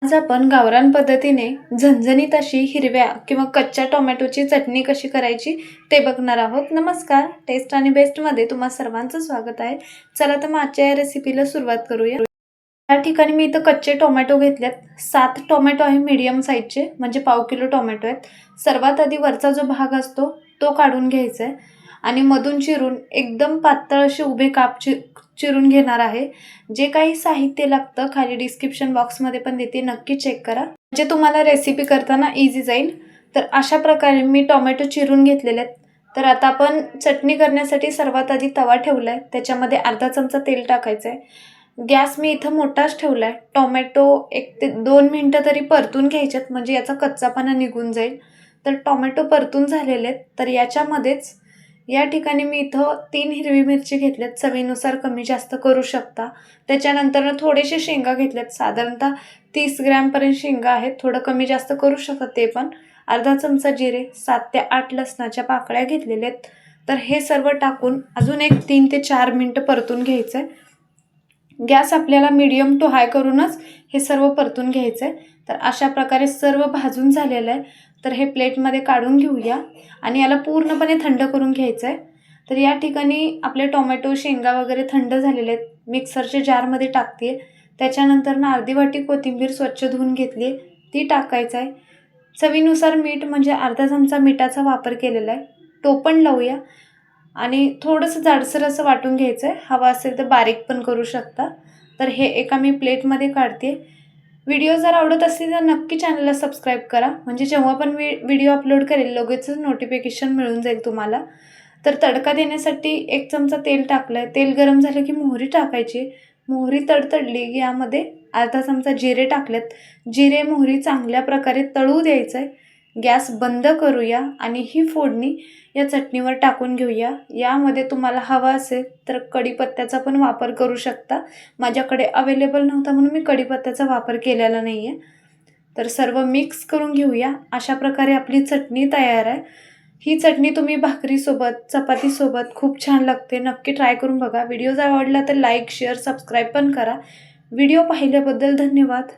आज आपण गावरान पद्धतीने झणझणीत अशी हिरव्या किंवा कच्च्या टोमॅटोची चटणी कशी करायची ते बघणार आहोत. नमस्कार, टेस्ट आणि बेस्टमध्ये तुम्हा सर्वांचं स्वागत आहे. चला तर मग आजच्या या रेसिपीला सुरुवात करूया. या ठिकाणी मी इथं कच्चे टोमॅटो घेतलेत. 7 टोमॅटो आहे मीडियम साईजचे, म्हणजे पाव किलो टोमॅटो आहेत. सर्वात आधी वरचा जो भाग असतो तो काढून घ्यायचा आहे आणि मधून चिरून एकदम पातळ असे उभे काप चिरून घेणार आहे. जे काही साहित्य लागतं खाली डिस्क्रिप्शन बॉक्समध्ये पण देते, नक्की चेक करा, म्हणजे तुम्हाला रेसिपी करताना इझी जाईल. तर अशा प्रकारे मी टोमॅटो चिरून घेतलेले आहेत. तर आता आपण चटणी करण्यासाठी सर्वात आधी तवा ठेवला आहे, त्याच्यामध्ये अर्धा चमचा तेल टाकायचं आहे. गॅस मी इथं मोठाच ठेवला आहे. टोमॅटो 1 ते 2 मिनटं तरी परतून घ्यायच्यात, म्हणजे याचा कच्चापणा निघून जाईल. तर टोमॅटो परतून झालेले आहेत. तर याच्यामध्येच या ठिकाणी मी इथं 3 हिरवी मिरची घेतल्यात, चवीनुसार कमी जास्त करू शकता. त्याच्यानंतर थोडेसे शेंगा घेतल्यात, साधारणतः 30 ग्रॅमपर्यंत शेंगा आहेत, थोडं कमी जास्त करू शकता ते पण. अर्धा चमचा जिरे, 7 ते 8 लसणाच्या पाकळ्या घेतलेल्या आहेत. तर हे सर्व टाकून अजून एक 3 ते 4 मिनटं परतून घ्यायचं आहे. गॅस आपल्याला मीडियम टू हाय करूनच हे सर्व परतून घ्यायचं आहे. तर अशा प्रकारे सर्व भाजून झालेलं आहे. तर हे प्लेटमध्ये काढून घेऊया आणि याला पूर्णपणे थंड करून घ्यायचं आहे. तर या ठिकाणी आपले टोमॅटो, शेंगा वगैरे थंड झालेले आहेत. मिक्सरच्या जारमध्ये टाकते. त्याच्यानंतर अर्धी वाटी कोथिंबीर स्वच्छ धुवून घेतली, ती टाकायचं आहे. चवीनुसार मीठ, म्हणजे अर्धा चमचा मिठाचा वापर केलेला आहे. टोपण लावूया आणि थोडंसं जाडसर असं वाटून घ्यायचं आहे. हवा असेल तर बारीक पण करू शकता. तर हे एका मी प्लेटमध्ये काढते. व्हिडिओ जर आवडत असतील तर नक्की चॅनलला सबस्क्राईब करा, म्हणजे जेव्हा पण व्हिडिओ अपलोड करेल लगेचच नोटिफिकेशन मिळून जाईल तुम्हाला. तर तडका देण्यासाठी 1 चमचा तेल टाकलं आहे. तेल गरम झालं की मोहरी टाकायची. मोहरी तडतडली की यामध्ये अर्धा चमचा जिरे टाकलेत. जिरे मोहरी चांगल्या प्रकारे तळू द्यायचं आहे. गॅस बंद करूया आणि ही फोडणी या चटणीवर टाकून घेऊया. यामध्ये तुम्हाला हवा असेल तर कढीपत्त्याचा पण वापर करू शकता. माझ्याकडे अवेलेबल नव्हता म्हणून मी कढीपत्त्याचा वापर केलेला नाही आहे. तर सर्व मिक्स करून घेऊया. अशा प्रकारे आपली चटणी तयार आहे. ही चटणी तुम्ही भाकरीसोबत, चपातीसोबत खूप छान लागते. नक्की ट्राय करून बघा. व्हिडिओ जर आवडला तर लाईक, शेअर, सबस्क्राईब पण करा. व्हिडिओ पाहिल्याबद्दल धन्यवाद.